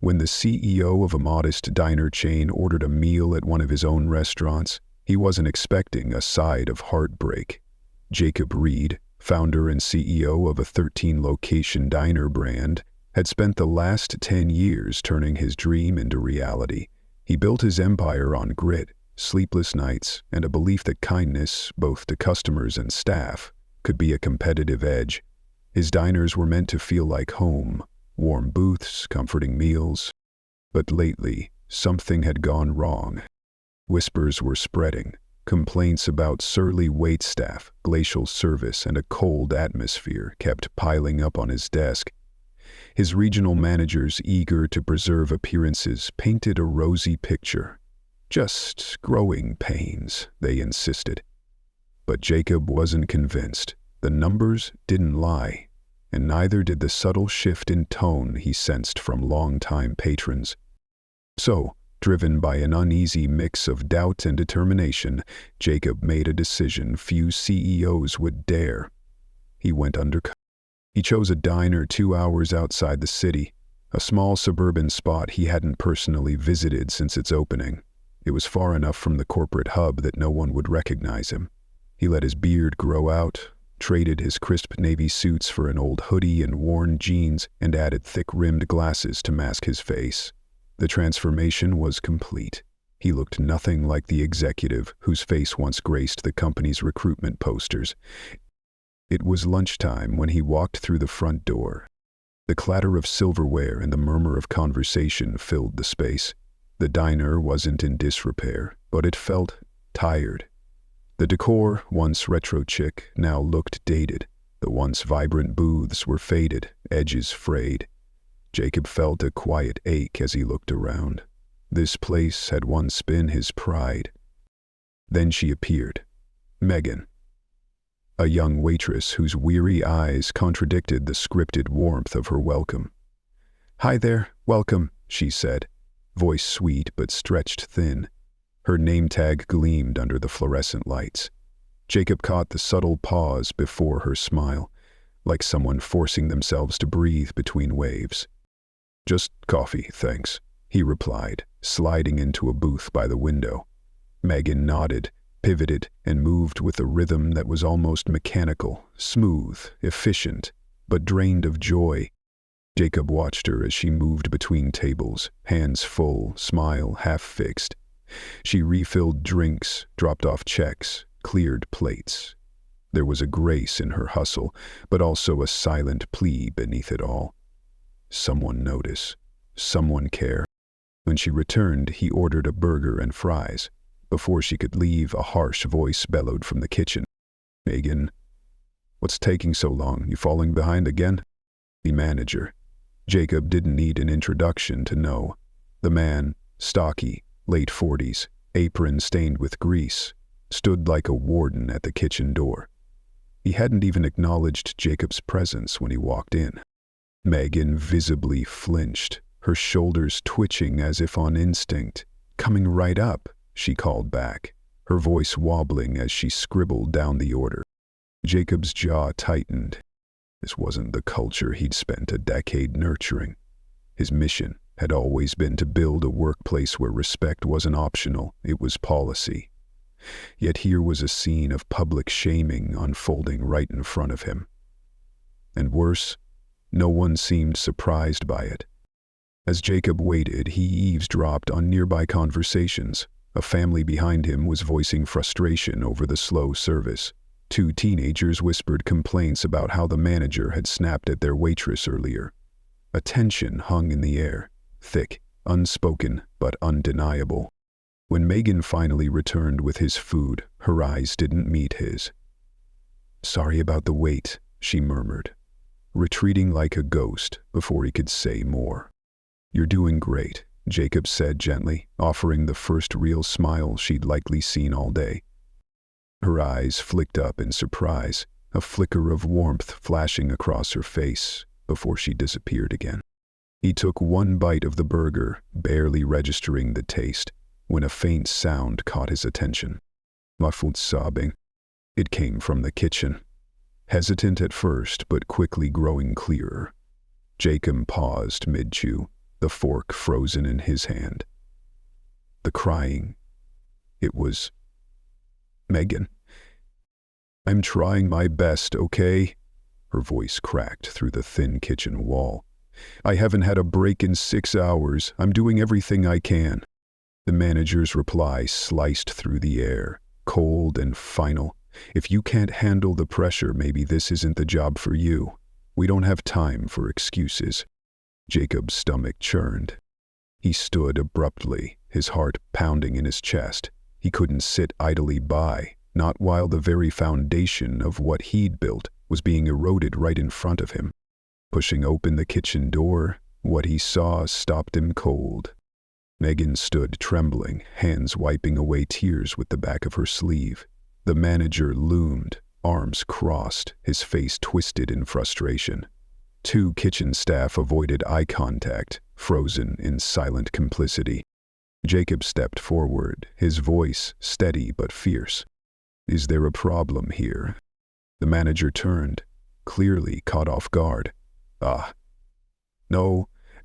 When the CEO of a modest diner chain ordered a meal at one of his own restaurants, he wasn't expecting a side of heartbreak. Jacob Reed, founder and CEO of a 13-location diner brand, had spent the last 10 years turning his dream into reality. He built his empire on grit, sleepless nights, and a belief that kindness, both to customers and staff, could be a competitive edge. His diners were meant to feel like home, warm booths, comforting meals. But lately, something had gone wrong. Whispers were spreading. Complaints about surly waitstaff, glacial service, and a cold atmosphere kept piling up on his desk. His regional managers, eager to preserve appearances, painted a rosy picture. Just growing pains, they insisted. But Jacob wasn't convinced. The numbers didn't lie, and neither did the subtle shift in tone he sensed from longtime patrons. So, driven by an uneasy mix of doubt and determination, Jacob made a decision few CEOs would dare. He went undercover. He chose a diner 2 hours outside the city, a small suburban spot he hadn't personally visited since its opening. It was far enough from the corporate hub that no one would recognize him. He let his beard grow out, traded his crisp navy suits for an old hoodie and worn jeans, and added thick-rimmed glasses to mask his face. The transformation was complete. He looked nothing like the executive whose face once graced the company's recruitment posters. It was lunchtime when he walked through the front door. The clatter of silverware and the murmur of conversation filled the space. The diner wasn't in disrepair, but it felt tired. The decor, once retro chic, now looked dated. The once vibrant booths were faded, edges frayed. Jacob felt a quiet ache as he looked around. This place had once been his pride. Then she appeared. Megan. A young waitress whose weary eyes contradicted the scripted warmth of her welcome. "Hi there, welcome," she said, voice sweet but stretched thin. Her name tag gleamed under the fluorescent lights. Jacob caught the subtle pause before her smile, like someone forcing themselves to breathe between waves. "Just coffee, thanks," he replied, sliding into a booth by the window. Megan nodded, pivoted, and moved with a rhythm that was almost mechanical, smooth, efficient, but drained of joy. Jacob watched her as she moved between tables, hands full, smile half-fixed. She refilled drinks, dropped off checks, cleared plates. There was a grace in her hustle, but also a silent plea beneath it all. Someone notice. Someone care. When she returned, he ordered a burger and fries. Before she could leave, a harsh voice bellowed from the kitchen. "Megan, what's taking so long? You falling behind again?" The manager. Jacob didn't need an introduction to know. The man, stocky, late 40s, apron stained with grease, stood like a warden at the kitchen door. He hadn't even acknowledged Jacob's presence when he walked in. Megan visibly flinched, her shoulders twitching as if on instinct. "Coming right up," she called back, her voice wobbling as she scribbled down the order. Jacob's jaw tightened. This wasn't the culture he'd spent a decade nurturing. His mission had always been to build a workplace where respect wasn't optional, it was policy. Yet here was a scene of public shaming unfolding right in front of him. And worse, no one seemed surprised by it. As Jacob waited, he eavesdropped on nearby conversations. A family behind him was voicing frustration over the slow service. 2 teenagers whispered complaints about how the manager had snapped at their waitress earlier. A tension hung in the air, thick, unspoken, but undeniable. When Megan finally returned with his food, her eyes didn't meet his. "Sorry about the wait," she murmured, retreating like a ghost before he could say more. "You're doing great," Jacob said gently, offering the first real smile she'd likely seen all day. Her eyes flicked up in surprise, a flicker of warmth flashing across her face before she disappeared again. He took one bite of the burger, barely registering the taste, when a faint sound caught his attention. Muffled sobbing. It came from the kitchen. Hesitant at first, but quickly growing clearer. Jacob paused mid-chew, the fork frozen in his hand. The crying. It was Megan. "I'm trying my best, okay?" Her voice cracked through the thin kitchen wall. "I haven't had a break in 6 hours. I'm doing everything I can." The manager's reply sliced through the air, cold and final. "If you can't handle the pressure, maybe this isn't the job for you. We don't have time for excuses." Jacob's stomach churned. He stood abruptly, his heart pounding in his chest. He couldn't sit idly by, not while the very foundation of what he'd built was being eroded right in front of him. Pushing open the kitchen door, what he saw stopped him cold. Megan stood trembling, hands wiping away tears with the back of her sleeve. The manager loomed, arms crossed, his face twisted in frustration. 2 kitchen staff avoided eye contact, frozen in silent complicity. Jacob stepped forward, his voice steady but fierce. "Is there a problem here?" The manager turned, clearly caught off guard.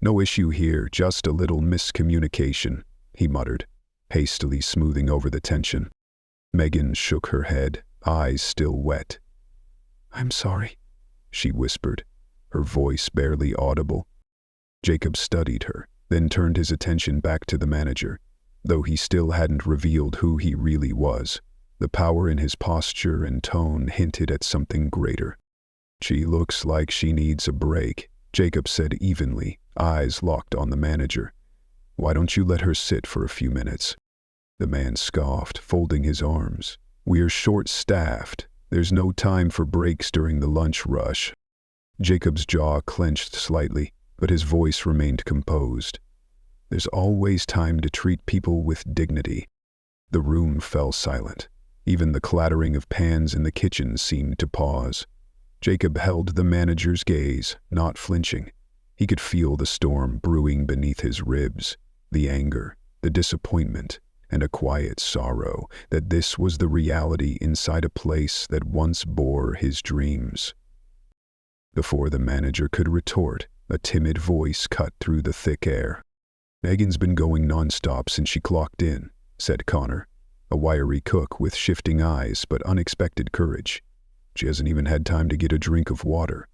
No issue here, just a little miscommunication," he muttered, hastily smoothing over the tension. Megan shook her head, eyes still wet. "I'm sorry," she whispered, her voice barely audible. Jacob studied her, then turned his attention back to the manager, though he still hadn't revealed who he really was. The power in his posture and tone hinted at something greater. "She looks like she needs a break," Jacob said evenly, eyes locked on the manager. "Why don't you let her sit for a few minutes?" The man scoffed, folding his arms. "We're short-staffed. There's no time for breaks during the lunch rush." Jacob's jaw clenched slightly, but his voice remained composed. "There's always time to treat people with dignity." The room fell silent. Even the clattering of pans in the kitchen seemed to pause. Jacob held the manager's gaze, not flinching. He could feel the storm brewing beneath his ribs, the anger, the disappointment, and a quiet sorrow that this was the reality inside a place that once bore his dreams. Before the manager could retort, a timid voice cut through the thick air. "Megan's been going nonstop since she clocked in," said Connor, a wiry cook with shifting eyes but unexpected courage. "She hasn't even had time to get a drink of water."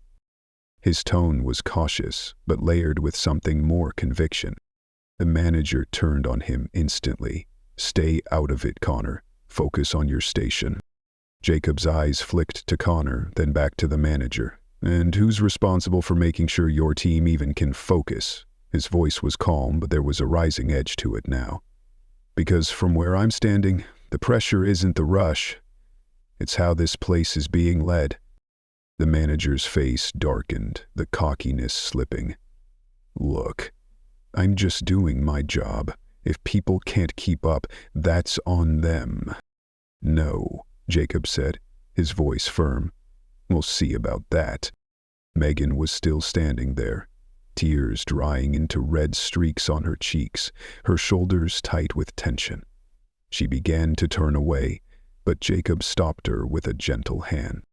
His tone was cautious, but layered with something more conviction. The manager turned on him instantly. "Stay out of it, Connor. Focus on your station." Jacob's eyes flicked to Connor, then back to the manager. "And who's responsible for making sure your team even can focus?" His voice was calm, but there was a rising edge to it now. "Because from where I'm standing, the pressure isn't the rush. It's how this place is being led." The manager's face darkened, the cockiness slipping. "Look, I'm just doing my job. If people can't keep up, that's on them." "No," Jacob said, his voice firm. "We'll see about that." Megan was still standing there, tears drying into red streaks on her cheeks, her shoulders tight with tension. She began to turn away, but Jacob stopped her with a gentle hand.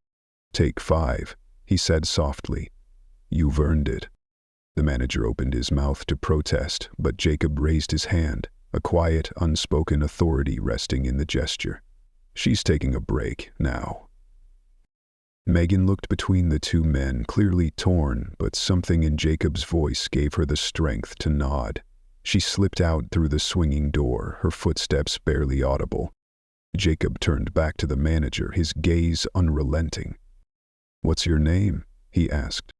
"Take 5, he said softly. "You've earned it." The manager opened his mouth to protest, but Jacob raised his hand, a quiet, unspoken authority resting in the gesture. "She's taking a break now." Megan looked between the 2 men, clearly torn, but something in Jacob's voice gave her the strength to nod. She slipped out through the swinging door, her footsteps barely audible. Jacob turned back to the manager, his gaze unrelenting. "What's your name?" he asked.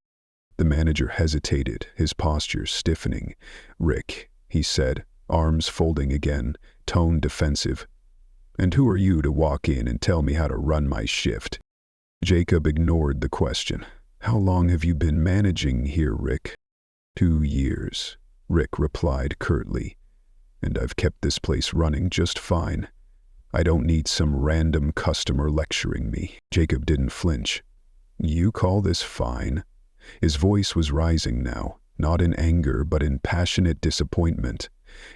The manager hesitated, his posture stiffening. "Rick," he said, arms folding again, tone defensive. "And who are you to walk in and tell me how to run my shift?" Jacob ignored the question. "How long have you been managing here, Rick?" 2 years, Rick replied curtly. "And I've kept this place running just fine. I don't need some random customer lecturing me." Jacob didn't flinch. "You call this fine?" His voice was rising now, not in anger but in passionate disappointment.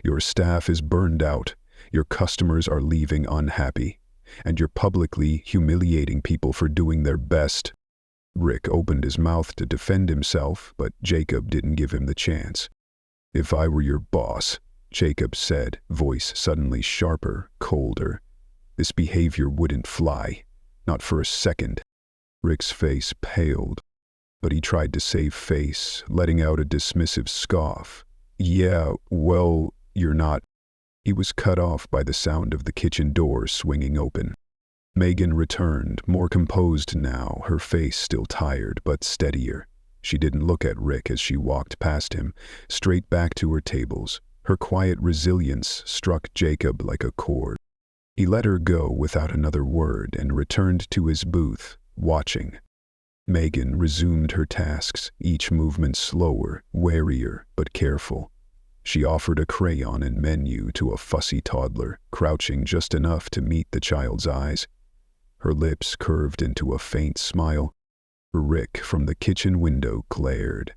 "Your staff is burned out, your customers are leaving unhappy, and you're publicly humiliating people for doing their best." Rick opened his mouth to defend himself, but Jacob didn't give him the chance. "If I were your boss," Jacob said, voice suddenly sharper, colder, "this behavior wouldn't fly. Not for a second." Rick's face paled, but he tried to save face, letting out a dismissive scoff. "Yeah, well, you're not." He was cut off by the sound of the kitchen door swinging open. Megan returned, more composed now, her face still tired but steadier. She didn't look at Rick as she walked past him, straight back to her tables. Her quiet resilience struck Jacob like a chord. He let her go without another word and returned to his booth, watching. Megan resumed her tasks, each movement slower, warier, but careful. She offered a crayon and menu to a fussy toddler, crouching just enough to meet the child's eyes. Her lips curved into a faint smile. Rick from the kitchen window glared.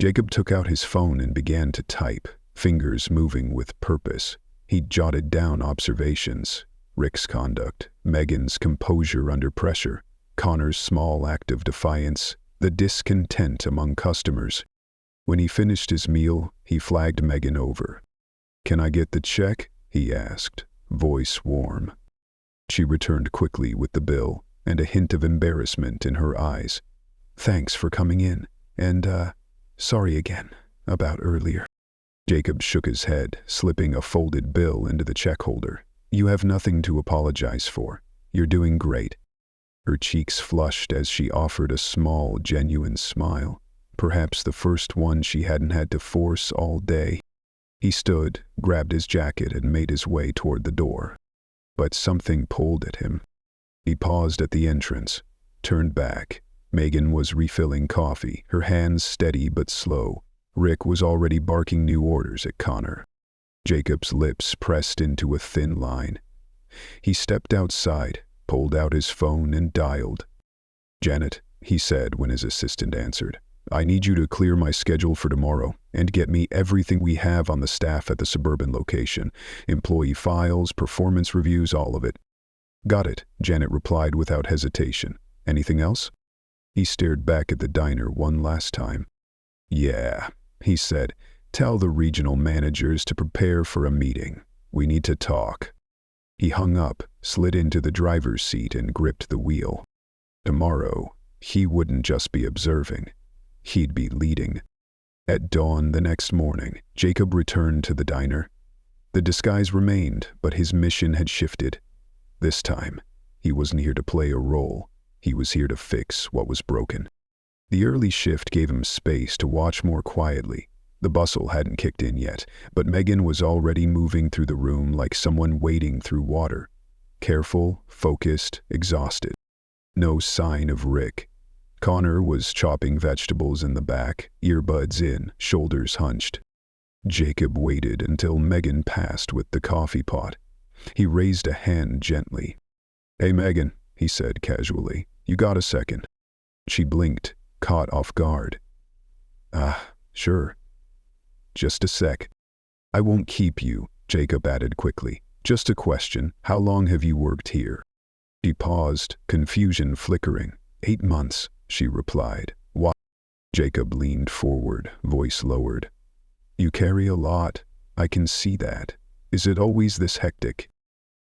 Jacob took out his phone and began to type, fingers moving with purpose. He jotted down observations: Rick's conduct, Megan's composure under pressure, Connor's small act of defiance, the discontent among customers. When he finished his meal, he flagged Megan over. "Can I get the check?" he asked, voice warm. She returned quickly with the bill and a hint of embarrassment in her eyes. "Thanks for coming in, and, sorry again about earlier." Jacob shook his head, slipping a folded bill into the check holder. "You have nothing to apologize for. You're doing great." Her cheeks flushed as she offered a small, genuine smile, perhaps the first one she hadn't had to force all day. He stood, grabbed his jacket, and made his way toward the door. But something pulled at him. He paused at the entrance, turned back. Megan was refilling coffee, her hands steady but slow. Rick was already barking new orders at Connor. Jacob's lips pressed into a thin line. He stepped outside, pulled out his phone and dialed. "Janet," he said when his assistant answered, "I need you to clear my schedule for tomorrow and get me everything we have on the staff at the suburban location. Employee files, performance reviews, all of it." "Got it," Janet replied without hesitation. "Anything else?" He stared back at the diner one last time. "Yeah," he said, "tell the regional managers to prepare for a meeting. We need to talk." He hung up, slid into the driver's seat and gripped the wheel. Tomorrow, he wouldn't just be observing. He'd be leading. At dawn the next morning, Jacob returned to the diner. The disguise remained, but his mission had shifted. This time, he wasn't here to play a role. He was here to fix what was broken. The early shift gave him space to watch more quietly. The bustle hadn't kicked in yet, but Megan was already moving through the room like someone wading through water. Careful, focused, exhausted. No sign of Rick. Connor was chopping vegetables in the back, earbuds in, shoulders hunched. Jacob waited until Megan passed with the coffee pot. He raised a hand gently. "Hey, Megan," he said casually, "you got a second?" She blinked, caught off guard. Sure. Just a sec." "I won't keep you," Jacob added quickly. "Just a question. How long have you worked here?" She paused, confusion flickering. 8 months, she replied. "Why?" Jacob leaned forward, voice lowered. "You carry a lot. I can see that. Is it always this hectic?"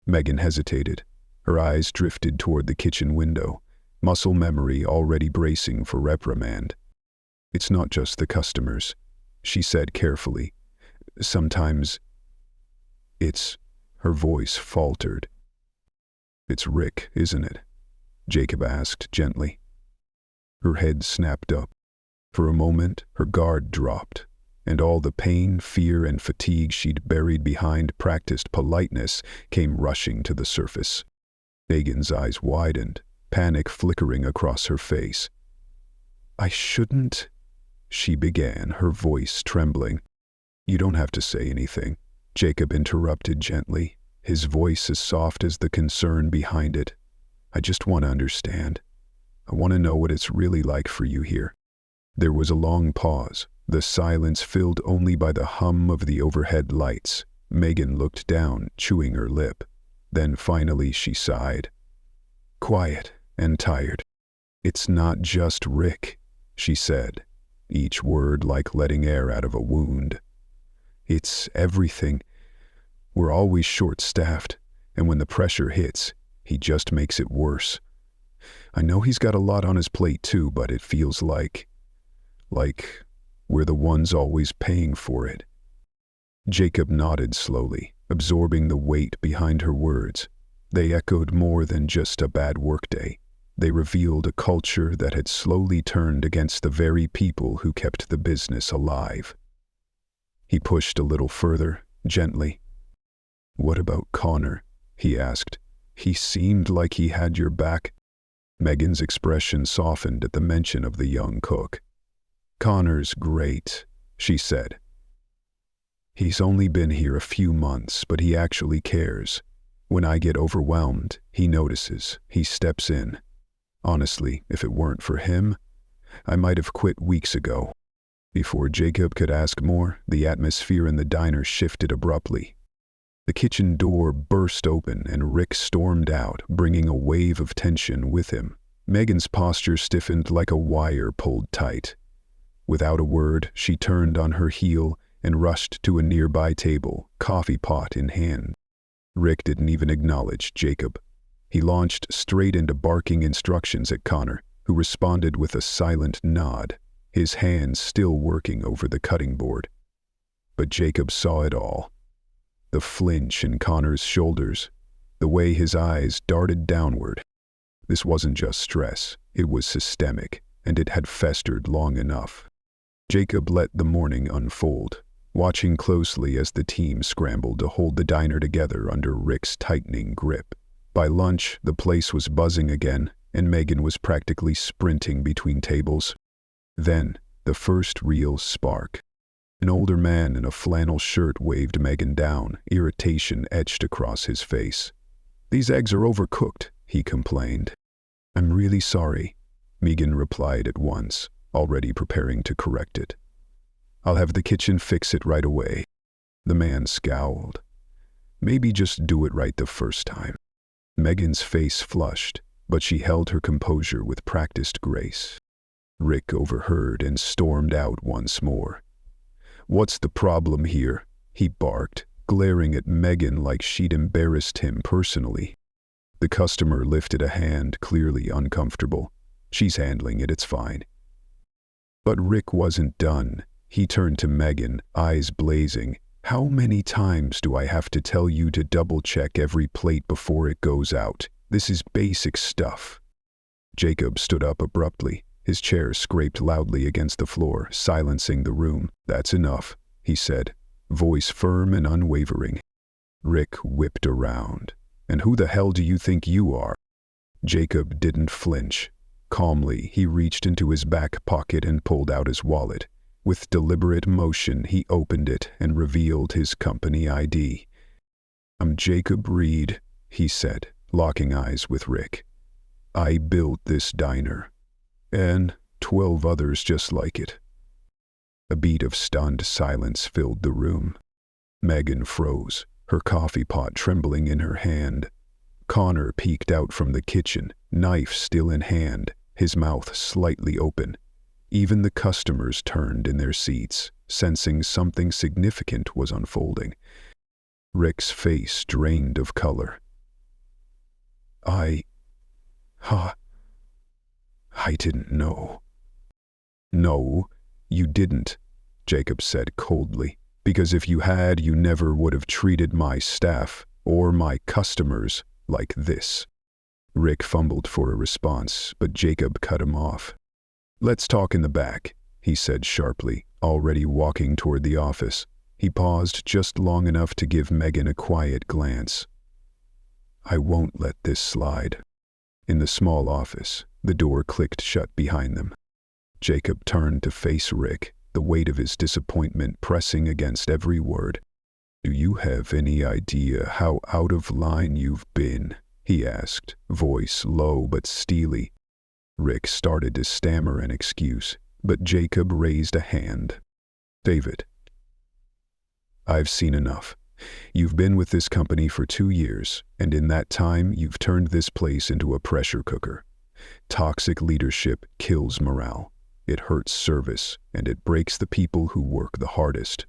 Megan hesitated. Her eyes drifted toward the kitchen window, muscle memory already bracing for reprimand. "It's not just the customers," she said carefully. "Sometimes it's..." Her voice faltered. "It's Rick, isn't it?" Jacob asked gently. Her head snapped up. For a moment, her guard dropped, and all the pain, fear, and fatigue she'd buried behind practiced politeness came rushing to the surface. Megan's eyes widened, panic flickering across her face. "I shouldn't..." she began, her voice trembling. "You don't have to say anything," Jacob interrupted gently, his voice as soft as the concern behind it. "I just want to understand. I want to know what it's really like for you here." There was a long pause, the silence filled only by the hum of the overhead lights. Megan looked down, chewing her lip. Then finally she sighed. Quiet and tired. "It's not just Rick," she said, each word like letting air out of a wound. It's everything. We're always short-staffed, and when the pressure hits, he just makes it worse. I know he's got a lot on his plate too, but it feels like we're the ones always paying for it." Jacob nodded slowly, absorbing the weight behind her words. They echoed more than just a bad workday. They revealed a culture that had slowly turned against the very people who kept the business alive. He pushed a little further, gently. "What about Connor?" he asked. "He seemed like he had your back." Megan's expression softened at the mention of the young cook. "Connor's great," she said. "He's only been here a few months, but he actually cares. When I get overwhelmed, he notices, he steps in. Honestly, if it weren't for him, I might have quit weeks ago." Before Jacob could ask more, the atmosphere in the diner shifted abruptly. The kitchen door burst open and Rick stormed out, bringing a wave of tension with him. Megan's posture stiffened like a wire pulled tight. Without a word, she turned on her heel and rushed to a nearby table, coffee pot in hand. Rick didn't even acknowledge Jacob. He launched straight into barking instructions at Connor, who responded with a silent nod, his hands still working over the cutting board. But Jacob saw it all. The flinch in Connor's shoulders, the way his eyes darted downward. This wasn't just stress, it was systemic, and it had festered long enough. Jacob let the morning unfold, watching closely as the team scrambled to hold the diner together under Rick's tightening grip. By lunch, the place was buzzing again, and Megan was practically sprinting between tables. Then, the first real spark. An older man in a flannel shirt waved Megan down, irritation etched across his face. "These eggs are overcooked," he complained. "I'm really sorry," Megan replied at once, already preparing to correct it. "I'll have the kitchen fix it right away." The man scowled. "Maybe just do it right the first time." Megan's face flushed, but she held her composure with practiced grace. Rick overheard and stormed out once more. "What's the problem here?" he barked, glaring at Megan like she'd embarrassed him personally. The customer lifted a hand, clearly uncomfortable. "She's handling it, it's fine." But Rick wasn't done. He turned to Megan, eyes blazing. "How many times do I have to tell you to double-check every plate before it goes out? This is basic stuff." Jacob stood up abruptly. His chair scraped loudly against the floor, silencing the room. "That's enough," he said, voice firm and unwavering. Rick whipped around. "And who the hell do you think you are?" Jacob didn't flinch. Calmly, he reached into his back pocket and pulled out his wallet. With deliberate motion, he opened it and revealed his company ID. "I'm Jacob Reed," he said, locking eyes with Rick. "I built this diner. And 12 others just like it." A beat of stunned silence filled the room. Megan froze, her coffee pot trembling in her hand. Connor peeked out from the kitchen, knife still in hand, his mouth slightly open. Even the customers turned in their seats, sensing something significant was unfolding. Rick's face drained of color. I didn't know." "No, you didn't," Jacob said coldly, "because if you had, you never would have treated my staff or my customers like this." Rick fumbled for a response, but Jacob cut him off. "Let's talk in the back," he said sharply, already walking toward the office. He paused just long enough to give Megan a quiet glance. "I won't let this slide." In the small office, the door clicked shut behind them. Jacob turned to face Rick, the weight of his disappointment pressing against every word. "Do you have any idea how out of line you've been?" he asked, voice low but steely. Rick started to stammer an excuse, but Jacob raised a hand. "David, I've seen enough. You've been with this company for 2 years, and in that time you've turned this place into a pressure cooker. Toxic leadership kills morale. It hurts service, and it breaks the people who work the hardest.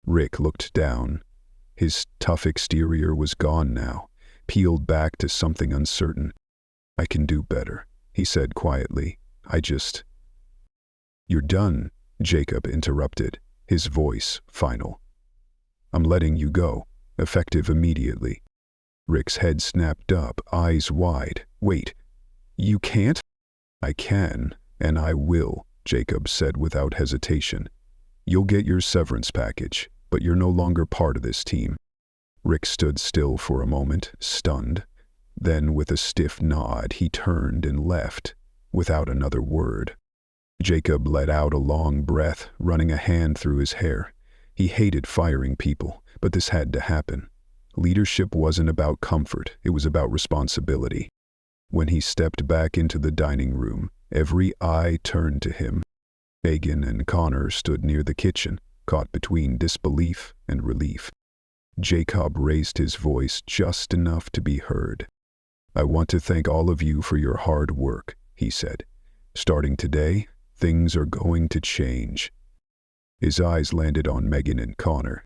Rick looked down. His tough exterior was gone now, peeled back to something uncertain. "I can do better," he said quietly. "You're done," Jacob interrupted, his voice final. "I'm letting you go, effective immediately." Rick's head snapped up, eyes wide. "Wait, you can't?" "I can, and I will," Jacob said without hesitation. "You'll get your severance package, but you're no longer part of this team." Rick stood still for a moment, stunned. Then, with a stiff nod, he turned and left, without another word. Jacob let out a long breath, running a hand through his hair. He hated firing people, but this had to happen. Leadership wasn't about comfort, it was about responsibility. When he stepped back into the dining room, every eye turned to him. Megan and Connor stood near the kitchen, caught between disbelief and relief. Jacob raised his voice just enough to be heard. "I want to thank all of you for your hard work," he said. "Starting today, things are going to change." His eyes landed on Megan and Connor.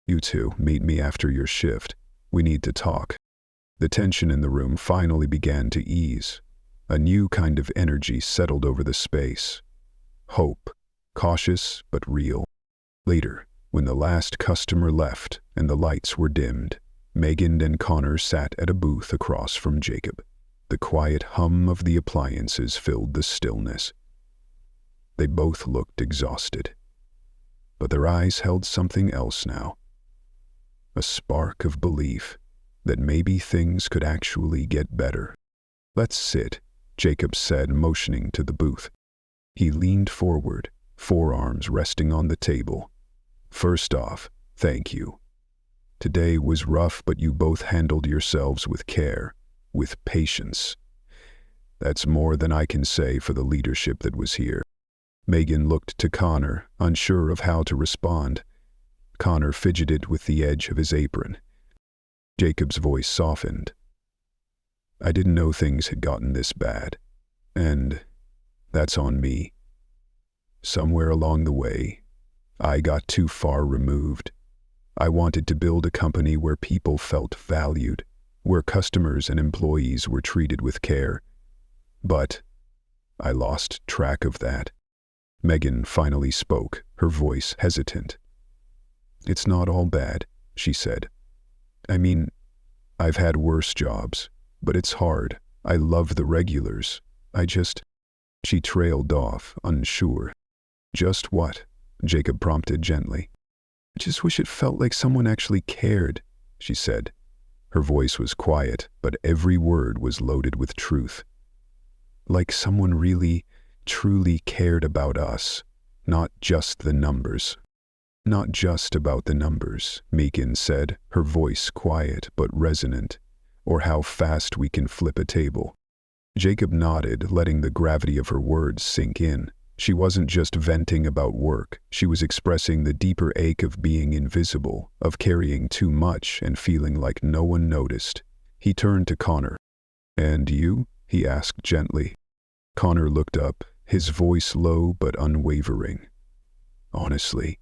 "You two, meet me after your shift. We need to talk." The tension in the room finally began to ease. A new kind of energy settled over the space. Hope, cautious but real. Later, when the last customer left and the lights were dimmed, Megan and Connor sat at a booth across from Jacob. The quiet hum of the appliances filled the stillness. They both looked exhausted, but their eyes held something else now. A spark of belief that maybe things could actually get better. "Let's sit," Jacob said, motioning to the booth. He leaned forward, forearms resting on the table. "First off, thank you. Today was rough, but you both handled yourselves with care, with patience. That's more than I can say for the leadership that was here." Megan looked to Connor, unsure of how to respond. Connor fidgeted with the edge of his apron. Jacob's voice softened. "I didn't know things had gotten this bad, and that's on me. Somewhere along the way, I got too far removed. I wanted to build a company where people felt valued, where customers and employees were treated with care. But I lost track of that." Megan finally spoke, her voice hesitant. "It's not all bad," she said. "I mean, I've had worse jobs, but it's hard. I love the regulars. She trailed off, unsure. "Just what?" Jacob prompted gently. "I just wish it felt like someone actually cared," she said. Her voice was quiet, but every word was loaded with truth. "Like someone really, truly cared about us, not just the numbers." "Not just about the numbers," Megan said, her voice quiet but resonant. "Or how fast we can flip a table." Jacob nodded, letting the gravity of her words sink in. She wasn't just venting about work, she was expressing the deeper ache of being invisible, of carrying too much and feeling like no one noticed. He turned to Connor. "And you?" he asked gently. Connor looked up, his voice low but unwavering. "Honestly,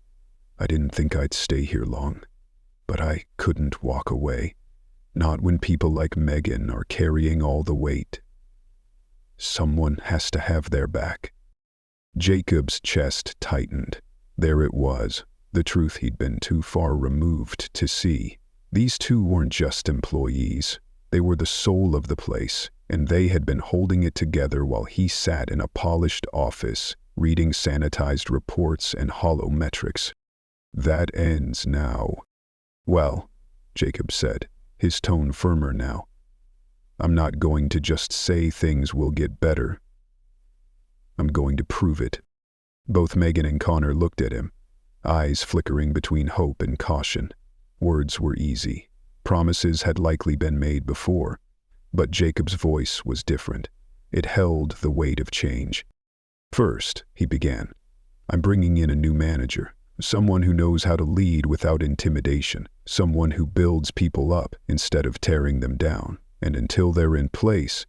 I didn't think I'd stay here long, but I couldn't walk away. Not when people like Megan are carrying all the weight. Someone has to have their back." Jacob's chest tightened. There it was, the truth he'd been too far removed to see. These two weren't just employees. They were the soul of the place, and they had been holding it together while he sat in a polished office, reading sanitized reports and hollow metrics. "That ends now." "Well," Jacob said, his tone firmer now. "I'm not going to just say things will get better. I'm going to prove it." Both Megan and Connor looked at him, eyes flickering between hope and caution. Words were easy. Promises had likely been made before. But Jacob's voice was different. It held the weight of change. "First," he began, "I'm bringing in a new manager. Someone who knows how to lead without intimidation. Someone who builds people up instead of tearing them down. And until they're in place,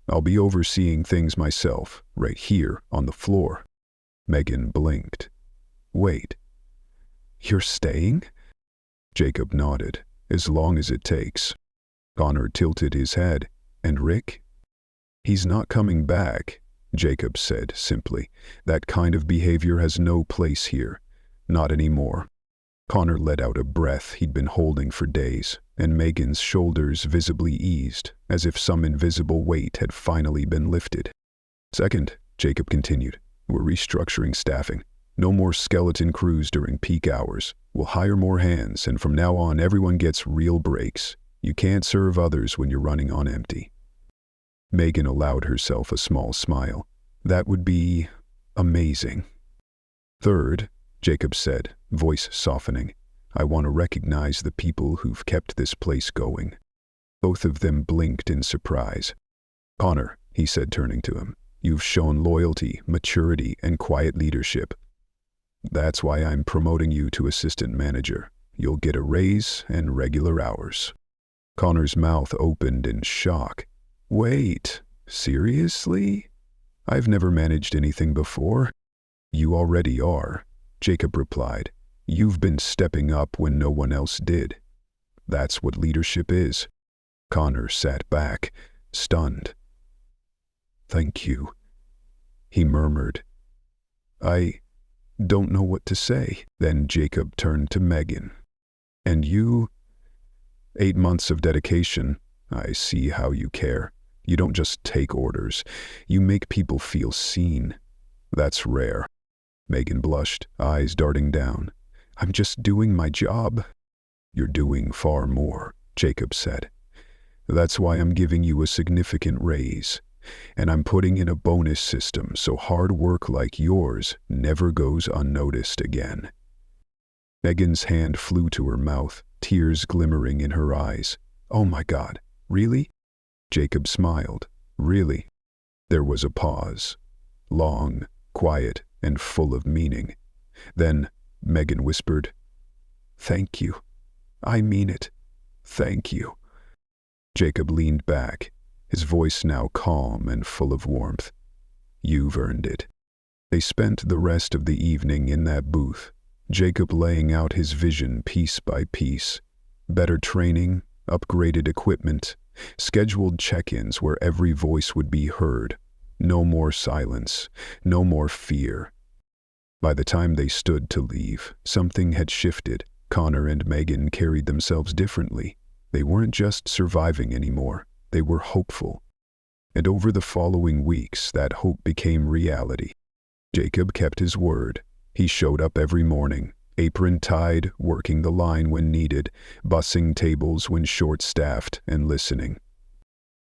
I'll be overseeing things myself, right here on the floor." Megan blinked. "Wait, You're staying? Jacob nodded. As long as it takes. Connor tilted his head. And Rick? He's not coming back, Jacob said simply. That kind of behavior has no place here. Not anymore. Connor let out a breath he'd been holding for days, and Megan's shoulders visibly eased, as if some invisible weight had finally been lifted. Second, Jacob continued, we're restructuring staffing. No more skeleton crews during peak hours. We'll hire more hands, and from now on everyone gets real breaks. You can't serve others when you're running on empty. Megan allowed herself a small smile. That would be amazing. Third, Jacob said, voice softening, I want to recognize the people who've kept this place going. Both of them blinked in surprise. Connor, he said, turning to him, you've shown loyalty, maturity, and quiet leadership. That's why I'm promoting you to assistant manager. You'll get a raise and regular hours. Connor's mouth opened in shock. Wait, seriously? I've never managed anything before. You already are, Jacob replied. You've been stepping up when no one else did. That's what leadership is. Connor sat back, stunned. Thank you, he murmured. I don't know what to say. Then Jacob turned to Megan. And you? 8 months of dedication. I see how you care. You don't just take orders. You make people feel seen. That's rare. Megan blushed, eyes darting down. I'm just doing my job. You're doing far more, Jacob said. That's why I'm giving you a significant raise. And I'm putting in a bonus system so hard work like yours never goes unnoticed again. Megan's hand flew to her mouth, tears glimmering in her eyes. Oh my God, really? Jacob smiled. Really? There was a pause. Long, quiet, and full of meaning. Then Megan whispered, Thank you. I mean it. Thank you. Jacob leaned back, his voice now calm and full of warmth. You've earned it. They spent the rest of the evening in that booth, Jacob laying out his vision piece by piece. Better training, upgraded equipment, scheduled check-ins where every voice would be heard. No more silence, no more fear. By the time they stood to leave, something had shifted. Connor and Megan carried themselves differently. They weren't just surviving anymore. They were hopeful. And over the following weeks, that hope became reality. Jacob kept his word. He showed up every morning, apron tied, working the line when needed, bussing tables when short-staffed, and listening.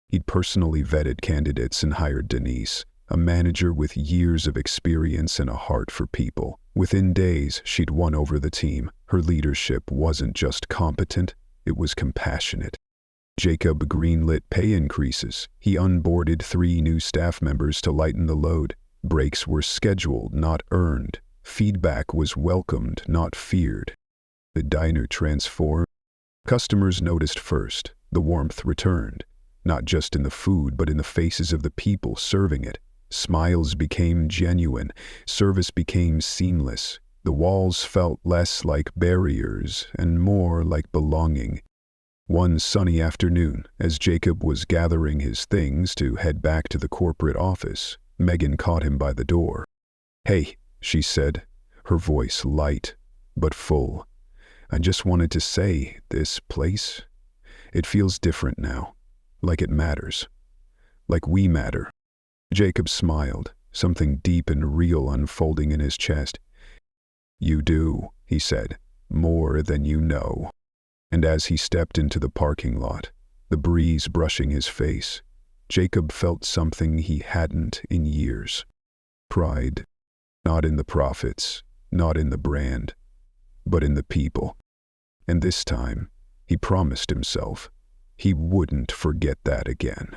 He'd personally vetted candidates and hired Denise, a manager with years of experience and a heart for people. Within days, she'd won over the team. Her leadership wasn't just competent, it was compassionate. Jacob greenlit pay increases. He onboarded 3 new staff members to lighten the load. Breaks were scheduled, not earned. Feedback was welcomed, not feared. The diner transformed. Customers noticed first. The warmth returned, not just in the food, but in the faces of the people serving it. Smiles became genuine. Service became seamless. The walls felt less like barriers and more like belonging. One sunny afternoon, as Jacob was gathering his things to head back to the corporate office, Megan caught him by the door. Hey, she said, her voice light but full. I just wanted to say, this place, it feels different now, like it matters, like we matter. Jacob smiled, something deep and real unfolding in his chest. You do, he said, more than you know. And as he stepped into the parking lot, the breeze brushing his face, Jacob felt something he hadn't in years. Pride, not in the profits, not in the brand, but in the people. And this time, he promised himself, he wouldn't forget that again.